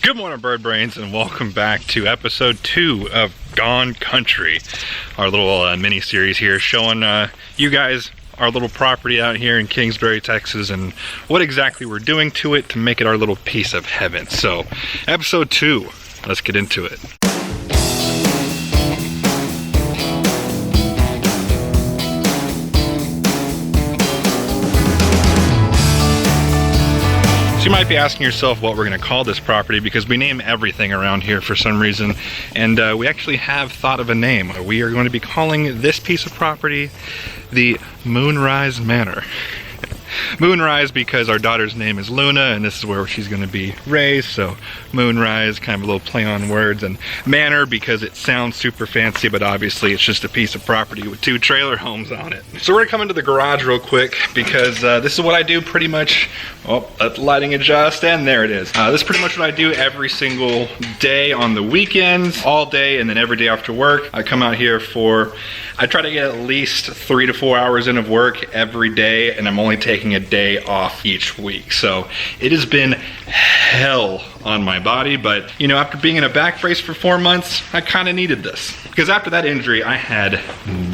Good morning, bird brains, and welcome back to episode 2 of Gone Country, our little mini series here showing you guys our little property out here in Kingsbury, Texas, and what exactly we're doing to it to make it our little piece of heaven. So episode 2, let's get into it. You might be asking yourself what we're going to call this property, because we name everything around here for some reason, and we actually have thought of a name. We are going to be calling this piece of property the Moonrise Manor. Moonrise because our daughter's name is Luna, and this is where she's going to be raised, so Moonrise, kind of a little play on words, and Manor because it sounds super fancy, but obviously it's just a piece of property with 2 trailer homes on it. So we're going to come into the garage real quick, because this is what I do pretty much. Oh, let the lighting adjust, and there it is. This is pretty much what I do every single day on the weekends, all day, and then every day after work. I come out here I try to get at least 3 to 4 hours in of work every day, and I'm only taking a day off each week. So it has been hell on my body, but you know, after being in a back brace for 4 months, I kind of needed this. Because after that injury, I had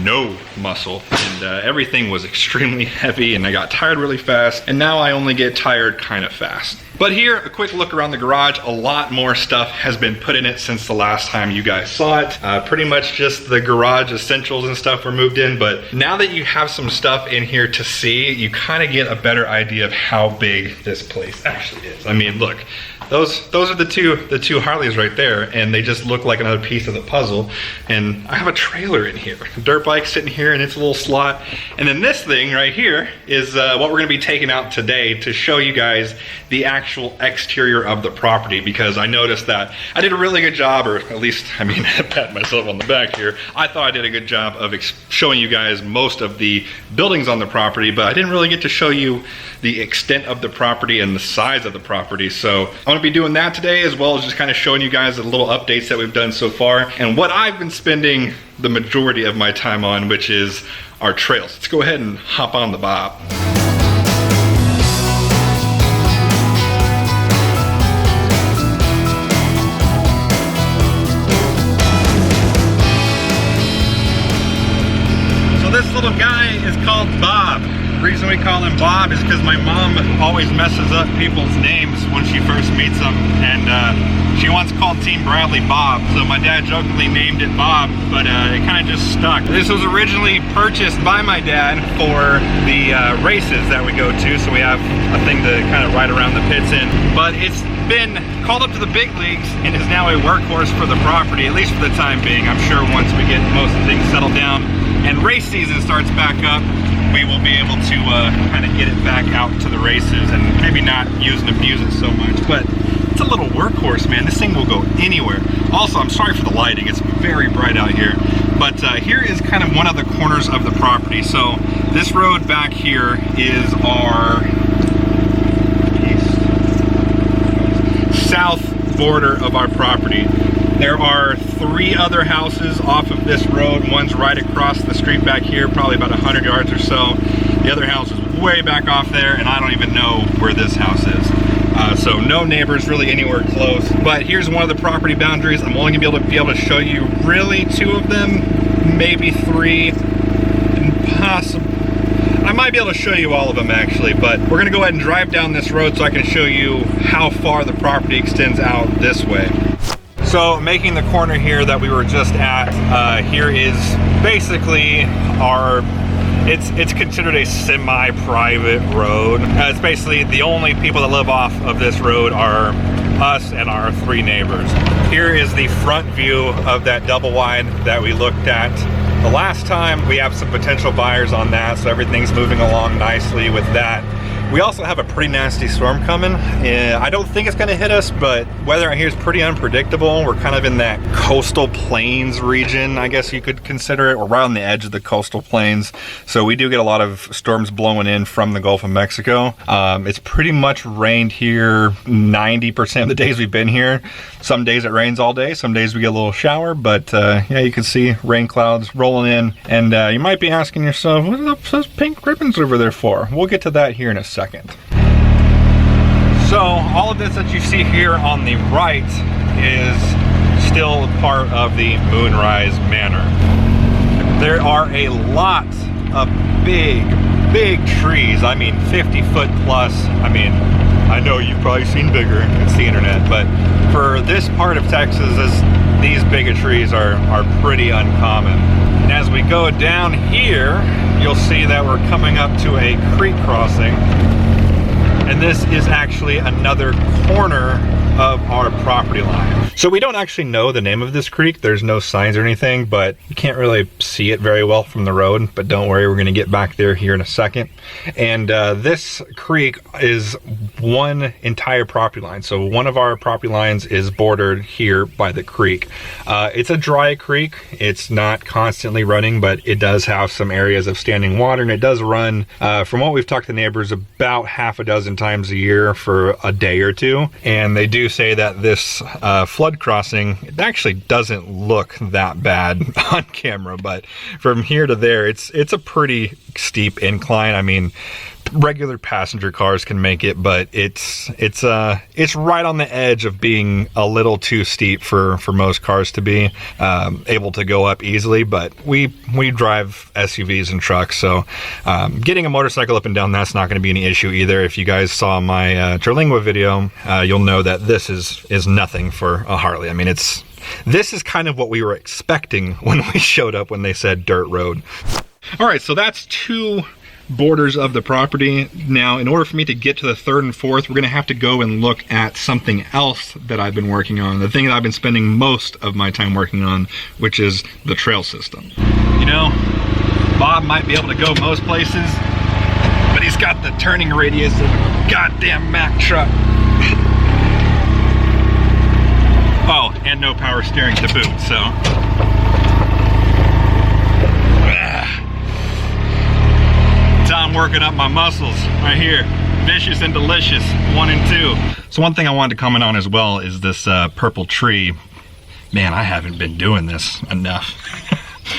no muscle, and everything was extremely heavy, and I got tired really fast, and now I only get tired kind of fast. But here, a quick look around the garage. A lot more stuff has been put in it since the last time you guys saw it. Pretty much just the garage essentials and stuff were moved in, but now that you have some stuff in here to see, you kind of get a better idea of how big this place actually is. I mean, look, those are the two Harleys right there, and they just look like another piece of the puzzle. And I have a trailer in here, a dirt bike sitting here in its little slot, and then this thing right here is what we're going to be taking out today to show you guys the actual exterior of the property, because I noticed that I did a really good job, or at least, I mean, I pat myself on the back here. I thought I did a good job of showing you guys most of the buildings on the property, but I didn't really get to show you the extent of the property and the size of the property. So I'm going to be doing that today, as well as just kind of showing you guys the little updates that we've done so far and what I've been spending the majority of my time on, which is our trails. Let's go ahead and hop on the bob. So this little guy is called Bob. The reason we call him Bob is because my mom always messes up people's names when she first meets them, and she once called Team Bradley Bob, so my dad jokingly named it Bob, but it kind of just stuck. This was originally purchased by my dad for the races that we go to, so we have a thing to kind of ride around the pits in, but it's been called up to the big leagues and is now a workhorse for the property, at least for the time being. I'm sure once we get most of things settled down and race season starts back up, we will be able to kind of get it back out to the races and maybe not use and abuse it so much. But it's a little workhorse, man. This thing will go anywhere. Also, I'm sorry for the lighting. It's very bright out here. But here is kind of one of the corners of the property. So this road back here is our south border of our property. There are 3 other houses off of this road. One's right across the street back here, probably about 100 yards or so. The other house is way back off there, and I don't even know where this house is. So no neighbors really anywhere close. But here's one of the property boundaries. I'm only gonna be able to show you really 2 of them, maybe 3, and possibly. I might be able to show you all of them actually, but we're gonna go ahead and drive down this road so I can show you how far the property extends out this way. So making the corner here that we were just at, here is basically it's considered a semi-private road. It's basically the only people that live off of this road are us and our 3 neighbors. Here is the front view of that double wide that we looked at the last time. We have some potential buyers on that, so everything's moving along nicely with that. We also have a pretty nasty storm coming. I don't think it's gonna hit us, but weather out here is pretty unpredictable. We're kind of in that coastal plains region, I guess you could consider it. We're right on the edge of the coastal plains. So we do get a lot of storms blowing in from the Gulf of Mexico. It's pretty much rained here 90% of the days we've been here. Some days it rains all day, some days we get a little shower, but yeah, you can see rain clouds rolling in. And you might be asking yourself, what are those pink ribbons over there for? We'll get to that here in a second. So all of this that you see here on the right is still part of the Moonrise Manor. There are a lot of big trees. I mean 50-foot plus. I mean, I know you've probably seen bigger, it's the internet, but for this part of Texas, these big trees are pretty uncommon. And as we go down here, you'll see that we're coming up to a creek crossing. And this is actually another corner of our property line. So we don't actually know the name of this creek. There's no signs or anything, but you can't really see it very well from the road. But don't worry, we're gonna get back there here in a second. And this creek is one entire property line. So one of our property lines is bordered here by the creek. It's a dry creek. It's not constantly running, but it does have some areas of standing water, and it does run, from what we've talked to neighbors, about half a dozen times a year for a day or two. And they do say that this flood crossing, it actually doesn't look that bad on camera, but from here to there, it's a pretty steep incline. I mean, regular passenger cars can make it, but it's right on the edge of being a little too steep for most cars to be able to go up easily. But we drive SUVs and trucks, so getting a motorcycle up and down, that's not going to be any issue either. If you guys saw my Terlingua video, you'll know that this is nothing for a Harley. I mean, this is kind of what we were expecting when we showed up when they said dirt road. All right, so that's two borders of the property. Now, in order for me to get to the third and fourth, we're gonna have to go and look at something else that I've been working on, the thing that I've been spending most of my time working on, which is the trail system. You know, Bob might be able to go most places, but he's got the turning radius of a goddamn Mack truck. Oh, and no power steering to boot, so. I'm working up my muscles right here. Vicious and delicious, 1 and 2. So one thing I wanted to comment on as well is this purple tree. Man, I haven't been doing this enough.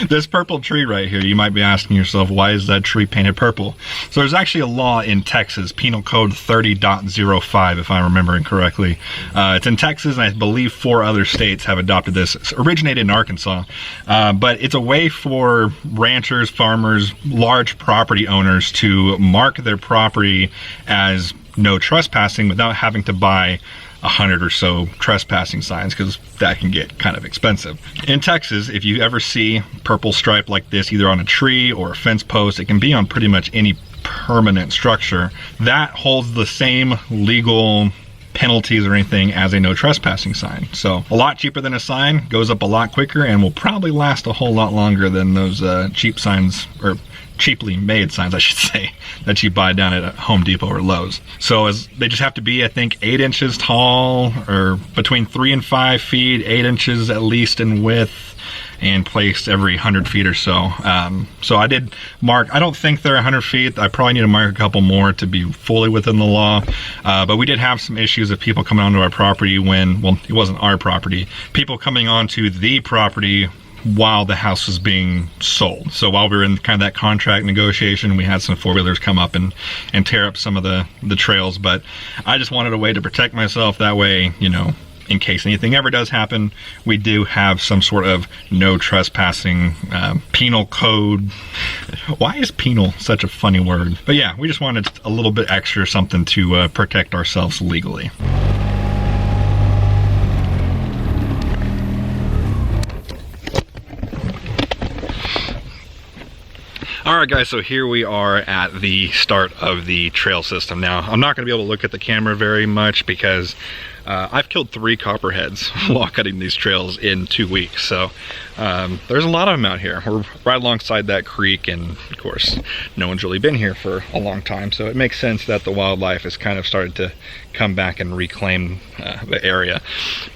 This purple tree right here, you might be asking yourself, why is that tree painted purple? So there's actually a law in Texas, Penal Code 30.05, if I'm remembering correctly. It's in Texas, and I believe 4 other states have adopted this. It's originated in Arkansas, but it's a way for ranchers, farmers, large property owners to mark their property as no trespassing without having to buy 100 or so trespassing signs, because that can get kind of expensive. In Texas, if you ever see purple stripe like this, either on a tree or a fence post, it can be on pretty much any permanent structure. That holds the same legal penalties or anything as a no trespassing sign. So a lot cheaper than a sign, goes up a lot quicker, and will probably last a whole lot longer than those cheap signs, or cheaply made signs, I should say, that you buy down at Home Depot or Lowe's. So they just have to be, I think, 8 inches tall, or between 3 and 5 feet, 8 inches at least in width, and placed every 100 feet or so. So I did mark, I don't think they're 100 feet. I probably need to mark a couple more to be fully within the law. But we did have some issues of people coming onto our property when, well, it wasn't our property, people coming onto the property while the house was being sold. So while we were in kind of that contract negotiation, we had some 4-wheelers come up and tear up some of the trails. But I just wanted a way to protect myself. That way, you know, in case anything ever does happen, we do have some sort of no trespassing penal code. Why is penal such a funny word? But yeah, we just wanted a little bit extra something to protect ourselves legally. Alright guys, so here we are at the start of the trail system. Now, I'm not going to be able to look at the camera very much because I've killed 3 copperheads while cutting these trails in 2 weeks. So there's a lot of them out here. We're right alongside that creek, and of course, no one's really been here for a long time. So it makes sense that the wildlife has kind of started to come back and reclaim the area.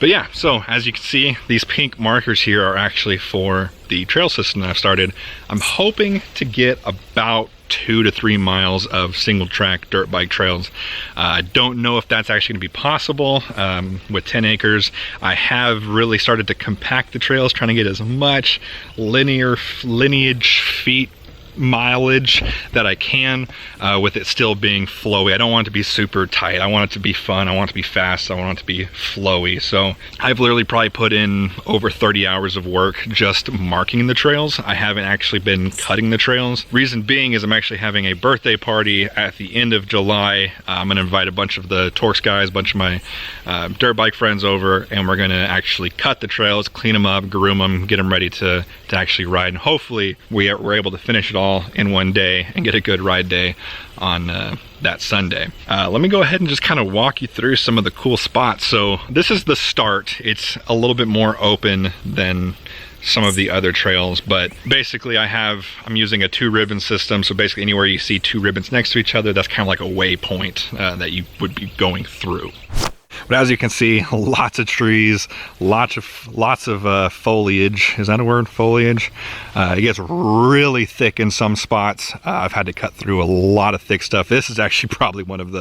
But yeah, so as you can see, these pink markers here are actually for the trail system that I've started. I'm hoping to get about 2 to 3 miles of single track dirt bike trails. I don't know if that's actually going to be possible with 10 acres. I have really started to compact the trails, trying to get as much lineage feet mileage that I can with it still being flowy. I don't want it to be super tight. I want it to be fun. I want it to be fast. I want it to be flowy. So I've literally probably put in over 30 hours of work just marking the trails. I haven't actually been cutting the trails. Reason being is I'm actually having a birthday party at the end of July. I'm gonna invite a bunch of the Torx guys, a bunch of my dirt bike friends over, and we're gonna actually cut the trails, clean them up, groom them, get them ready to actually ride. And hopefully we're able to finish it all in one day and get a good ride day on that Sunday. Let me go ahead and just kind of walk you through some of the cool spots. So this is the start. It's a little bit more open than some of the other trails, but basically I'm using a 2-ribbon system. So basically anywhere you see 2 ribbons next to each other, that's kind of like a waypoint that you would be going through. But as you can see, lots of trees, lots of foliage. Is that a word? Foliage. It gets really thick in some spots. I've had to cut through a lot of thick stuff. This is actually probably one of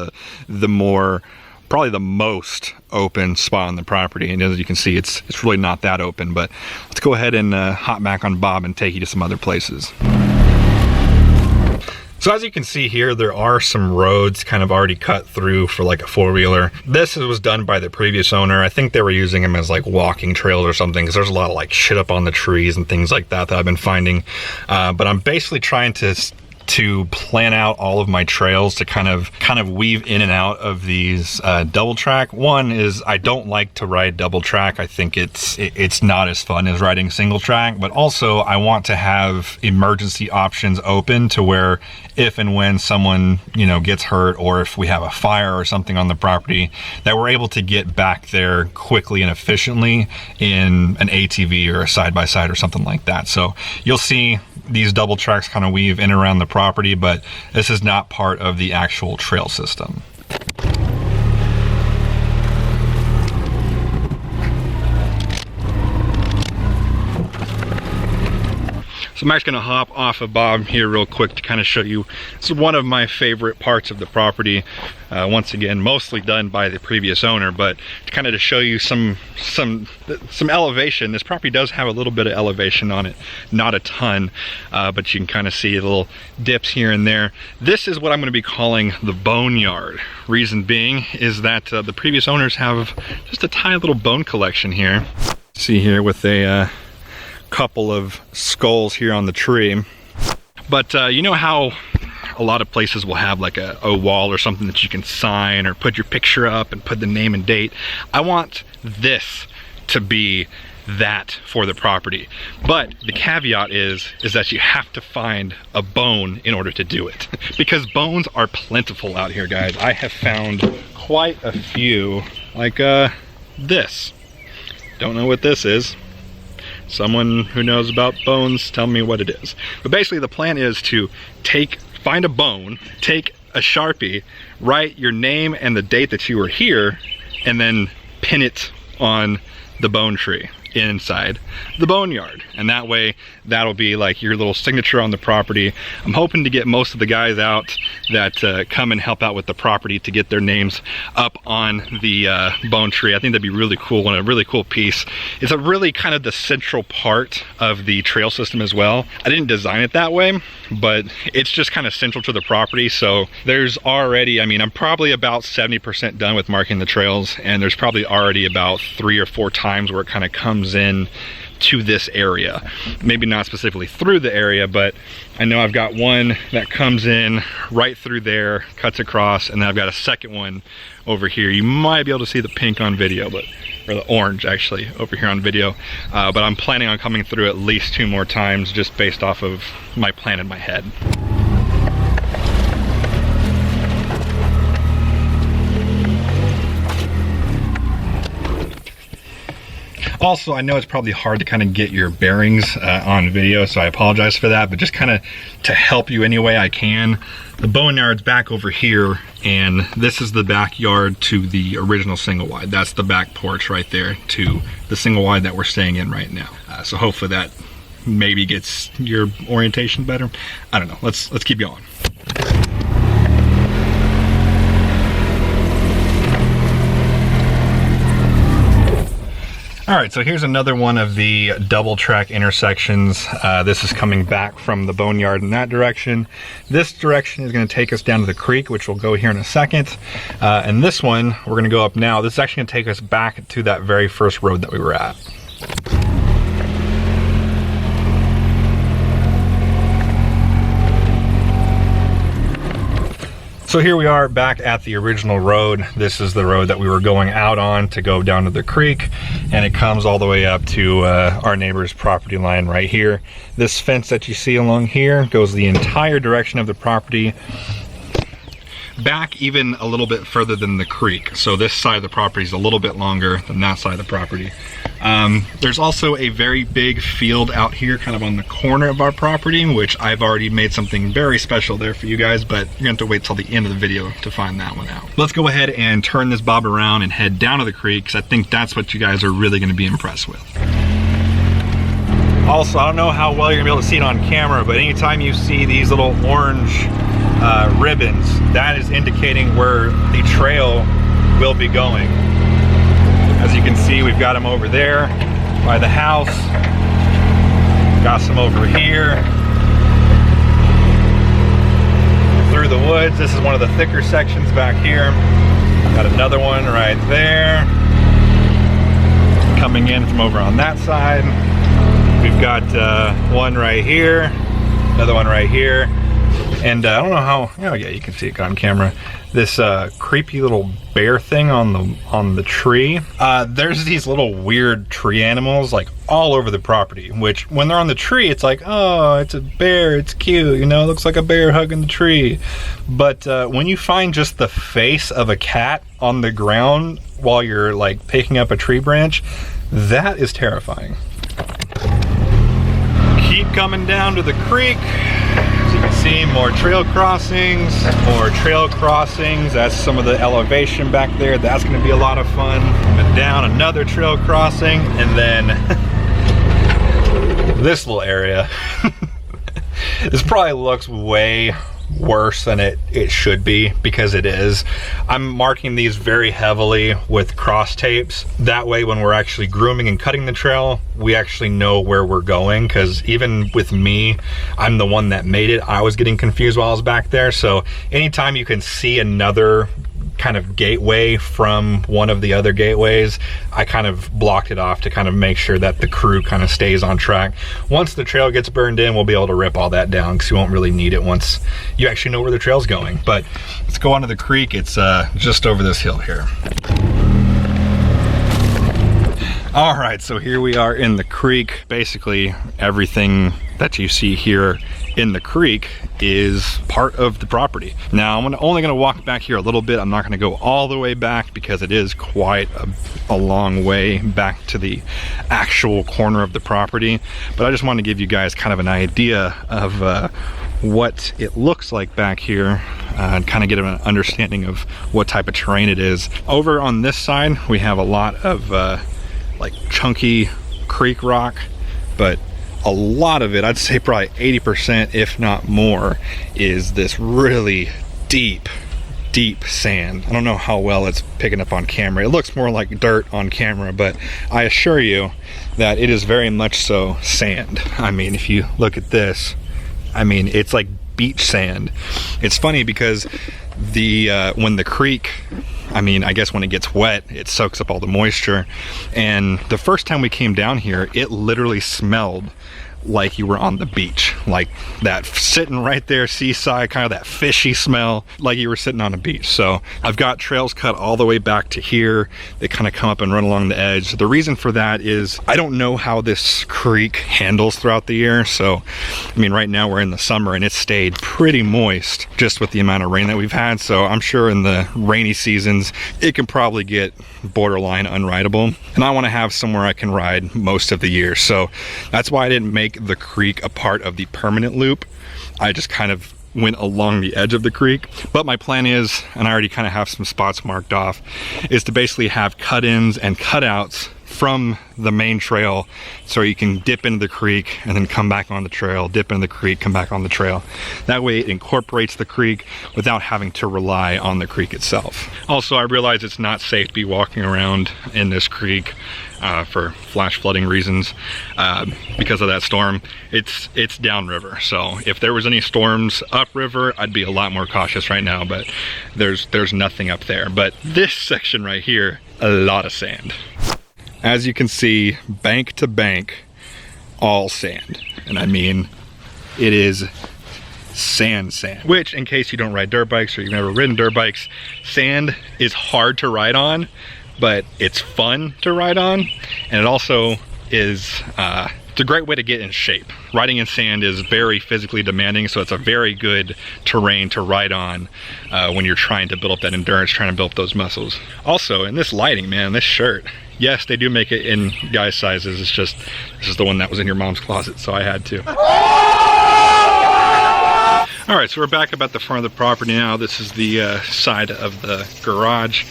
probably the most open spot on the property. And as you can see, it's really not that open. But let's go ahead and hop back on Bob and take you to some other places. So as you can see here, there are some roads kind of already cut through for like a 4-wheeler. This was done by the previous owner. I think they were using them as like walking trails or something, because there's a lot of like shit up on the trees and things like that I've been finding. But I'm basically trying to plan out all of my trails to kind of weave in and out of these double track. One is I don't like to ride double track. I think it's not as fun as riding single track, but also I want to have emergency options open to where if and when someone, gets hurt, or if we have a fire or something on the property, that we're able to get back there quickly and efficiently in an ATV or a side-by-side or something like that. So you'll see these double tracks kind of weave in around the property, but this is not part of the actual trail system. So I'm actually gonna hop off of Bob here real quick to kind of show you, this is one of my favorite parts of the property. Once again, mostly done by the previous owner, but kind of to show you some elevation. This property does have a little bit of elevation on it, not a ton, but you can kind of see little dips here and there. This is what I'm gonna be calling the boneyard. Reason being is that the previous owners have just a tiny little bone collection here. See here with a couple of skulls here on the tree. But you know how a lot of places will have like a wall or something that you can sign or put your picture up and put the name and date? I want this to be that for the property. But the caveat is that you have to find a bone in order to do it. Because bones are plentiful out here, guys. I have found quite a few, like this. Don't know what this is. Someone who knows about bones, tell me what it is. But basically the plan is to find a bone, take a Sharpie, write your name and the date that you were here, and then pin it on the bone tree inside the boneyard. And that way, that'll be like your little signature on the property. I'm hoping to get most of the guys out that come and help out with the property to get their names up on the bone tree. I think that'd be really cool and a really cool piece. It's a really kind of the central part of the trail system as well. I didn't design it that way, but it's just kind of central to the property. So there's already, I'm probably about 70% done with marking the trails, and there's probably already about 3 or 4 times where it kind of comes in to this area. Maybe not specifically through the area, but I know I've got one that comes in right through there, cuts across, and then I've got a second one over here. You might be able to see the pink on video, or the orange actually over here on video. But I'm planning on coming through at least 2 more times just based off of my plan in my head. Also, I know it's probably hard to kind of get your bearings on video, so I apologize for that, but just kind of to help you any way I can. The boneyard's back over here, and this is the backyard to the original single wide. That's the back porch right there to the single wide that we're staying in right now. So hopefully that maybe gets your orientation better. I don't know, let's keep going. All right, so here's another one of the double track intersections. This is coming back from the boneyard in that direction. This direction is gonna take us down to the creek, which we'll go here in a second. And this one, we're gonna go up now. This is actually gonna take us back to that very first road that we were at. So here we are back at the original road. This is the road that we were going out on to go down to the creek, and it comes all the way up to our neighbor's property line right here. This fence that you see along here goes the entire direction of the property, back even a little bit further than the creek. So this side of the property is a little bit longer than that side of the property. There's also a very big field out here kind of on the corner of our property, which I've already made something very special there for you guys, but you're gonna have to wait till the end of the video to find that one out. Let's go ahead and turn this bob around and head down to the creek, because I think that's what you guys are really gonna be impressed with. Also, I don't know how well you're gonna be able to see it on camera, but anytime you see these little orange ribbons, that is indicating where the trail will be going. As you can see, we've got them over there by the house, got some over here through the woods. This is one of the thicker sections back here. Got another one right there coming in from over on that side. We've got one right here, another one right here, and I don't know how, oh yeah, you can see it on camera, this creepy little bear thing on the tree. There's these little weird tree animals like all over the property, which when they're on the tree, it's like, oh, it's a bear, it's cute, you know, it looks like a bear hugging the tree. But when you find just the face of a cat on the ground while you're like picking up a tree branch, that is terrifying. Keep coming down to the creek. As you can see, more trail crossings, That's some of the elevation back there. That's gonna be a lot of fun. And down another trail crossing, and then this little area. This probably looks way worse than it should be, because it is. I'm marking these very heavily with cross tapes. That way when we're actually grooming and cutting the trail, we actually know where we're going, because even with me, I'm the one that made it. I was getting confused while I was back there. So anytime you can see another kind of gateway from one of the other gateways, I kind of blocked it off to kind of make sure that the crew kind of stays on track. Once the trail gets burned in, we'll be able to rip all that down, because you won't really need it once you actually know where the trail's going. But let's go onto the creek. It's just over this hill here. All right, so here we are in the creek. Basically, everything that you see here in the creek is part of the property. Now, I'm only gonna walk back here a little bit. I'm not gonna go all the way back, because it is quite a long way back to the actual corner of the property. But I just want to give you guys kind of an idea of what it looks like back here, and kind of get an understanding of what type of terrain it is. Over on this side, we have a lot of like chunky creek rock, but a lot of it, I'd say probably 80%, if not more, is this really deep sand. I don't know how well it's picking up on camera. It looks more like dirt on camera, but I assure you that it is very much so sand. I mean, if you look at this, I mean, it's like beach sand. It's funny because when the creek, I mean, I guess when it gets wet, it soaks up all the moisture. And the first time we came down here, it literally smelled like you were on the beach, like that sitting right there, seaside, kind of that fishy smell, like you were sitting on a beach. So I've got trails cut all the way back to here. They kind of come up and run along the edge. The reason for that is I don't know how this creek handles throughout the year. So, I mean, right now we're in the summer and it's stayed pretty moist just with the amount of rain that we've had. So I'm sure in the rainy seasons, it can probably get borderline unrideable. And I want to have somewhere I can ride most of the year. So that's why I didn't make the creek a part of the permanent loop. I just kind of went along the edge of the creek. But my plan is, and I already kind of have some spots marked off, is to basically have cut-ins and cutouts from the main trail, so you can dip into the creek and then come back on the trail, dip into the creek, come back on the trail. That way it incorporates the creek without having to rely on the creek itself. Also, I realize it's not safe to be walking around in this creek for flash flooding reasons because of that storm. It's downriver, so if there was any storms upriver, I'd be a lot more cautious right now, but there's nothing up there. But this section right here, a lot of sand. As you can see, bank to bank, all sand. And I mean, it is sand. Which, in case you don't ride dirt bikes or you've never ridden dirt bikes, sand is hard to ride on, but it's fun to ride on. And it also is, it's a great way to get in shape. Riding in sand is very physically demanding, so it's a very good terrain to ride on when you're trying to build up that endurance, trying to build up those muscles. Also, in this lighting, man, this shirt, yes, they do make it in guys sizes. It's just, this is the one that was in your mom's closet, so I had to. All right, so we're back up at the front of the property now. This is the side of the garage.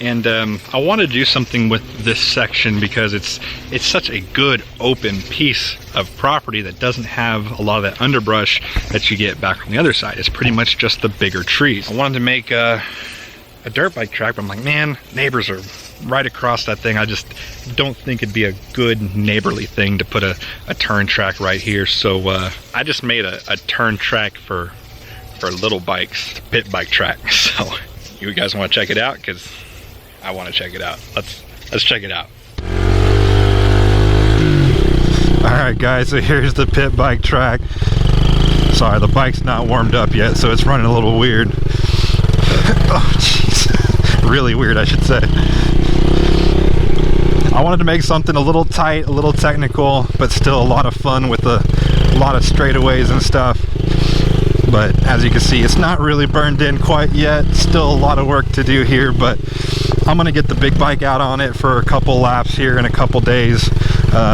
And I want to do something with this section because it's such a good open piece of property that doesn't have a lot of that underbrush that you get back on the other side. It's pretty much just the bigger trees. I wanted to make a dirt bike track, but I'm like, man, neighbors are right across that thing. I just don't think it'd be a good neighborly thing to put a turn track right here. So I just made a turn track for little bikes, pit bike track. So you guys want to check it out? Because I want to check it out. Let's check it out. All right, guys, so here's the pit bike track. Sorry, the bike's not warmed up yet, so it's running a little weird. Oh, jeez. Really weird, I should say. I wanted to make something a little tight, a little technical, but still a lot of fun with a lot of straightaways and stuff. But as you can see, it's not really burned in quite yet. Still a lot of work to do here, but I'm gonna get the big bike out on it for a couple laps here in a couple days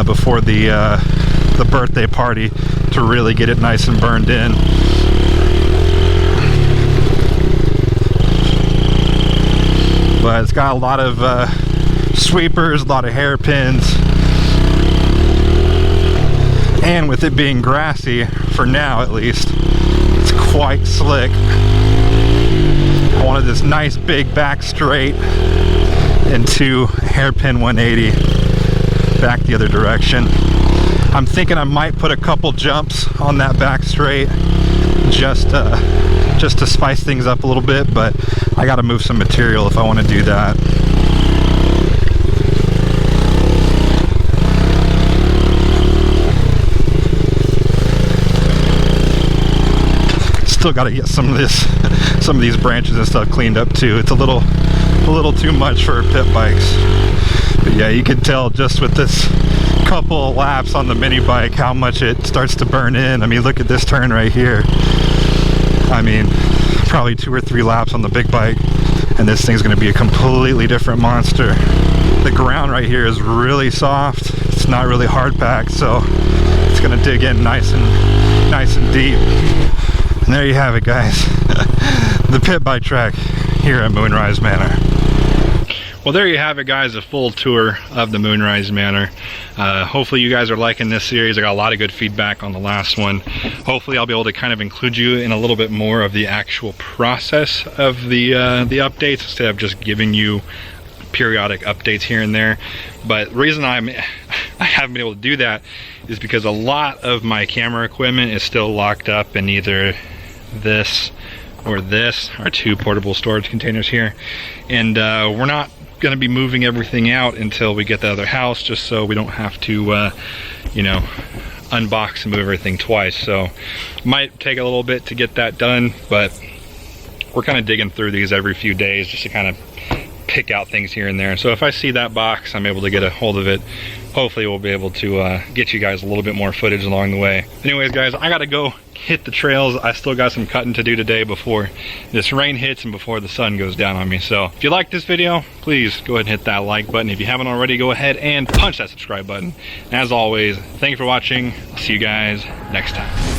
before the birthday party to really get it nice and burned in. But it's got a lot of sweepers, a lot of hairpins, and with it being grassy, for now at least, it's quite slick. I wanted this nice big back straight into hairpin 180 back the other direction. I'm thinking I might put a couple jumps on that back straight just to spice things up a little bit, but I gotta move some material if I want to do that. Still got to get some of these branches and stuff cleaned up too. It's a little too much for pit bikes. But yeah, you can tell just with this couple laps on the mini bike how much it starts to burn in. I mean, look at this turn right here. I mean, probably 2 or 3 laps on the big bike, and this thing's going to be a completely different monster. The ground right here is really soft. It's not really hard packed, so it's going to dig in nice and deep. And there you have it, guys. The pit bike track here at Moonrise Manor. Well, there you have it, guys, a full tour of the Moonrise Manor. Hopefully you guys are liking this series. I got a lot of good feedback on the last one. Hopefully I'll be able to kind of include you in a little bit more of the actual process of the updates instead of just giving you periodic updates here and there. But the reason I haven't been able to do that is because a lot of my camera equipment is still locked up in either this or this, our 2 portable storage containers here, and we're not going to be moving everything out until we get the other house, just so we don't have to you know, unbox and move everything twice. So might take a little bit to get that done, but we're kind of digging through these every few days just to kind of pick out things here and there. So if I see that box, I'm able to get a hold of it. Hopefully we'll be able to get you guys a little bit more footage along the way. Anyways, guys, I gotta go hit the trails. I still got some cutting to do today before this rain hits and before the sun goes down on me. So if you like this video, please go ahead and hit that like button. If you haven't already, go ahead and punch that subscribe button. And as always, thank you for watching. I'll see you guys next time.